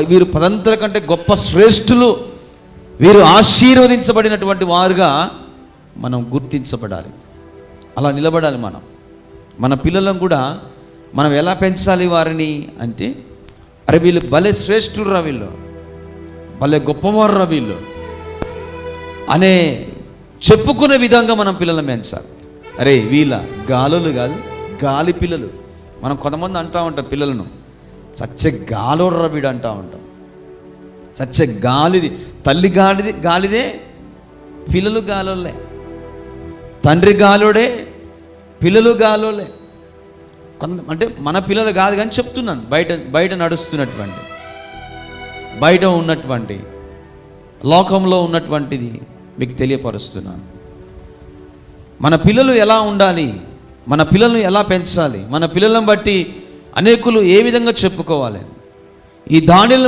వీరు పదంతుల కంటే గొప్ప శ్రేష్ఠులు, వీరు ఆశీర్వదించబడినటువంటి వారుగా మనం గుర్తించబడాలి. అలా నిలబడాలి. మన పిల్లలను కూడా మనం ఎలా పెంచాలి వారిని అంటే, అరే వీళ్ళు భలే శ్రేష్ఠుర్రా, వీళ్ళు భలే గొప్పవారురా వీళ్ళు అనే చెప్పుకునే విధంగా మనం పిల్లలను పెంచాలి. అరే వీళ్ళ గాలులు కాదు, గాలి పిల్లలు. మనం కొంతమంది అంటూ ఉంటాం పిల్లలను, చచ్చే గాలోడ్రా వీడు అంటూ ఉంటాం. చచ్చే గాలిది, తల్లి గాలిదే, పిల్లలు గాలోలే. తండ్రి గాలోడే, పిల్లలు గాలోలే. అంటే మన పిల్లలు కాదు కానీ చెప్తున్నాను, బయట నడుస్తున్నటువంటి, బయట ఉన్నటువంటి, లోకంలో ఉన్నటువంటిది మీకు తెలియపరుస్తున్నాను. మన పిల్లలు ఎలా ఉండాలి, మన పిల్లలను ఎలా పెంచాలి, మన పిల్లలను బట్టి అనేకులు ఏ విధంగా చెప్పుకోవాలి. ఈ దానిలను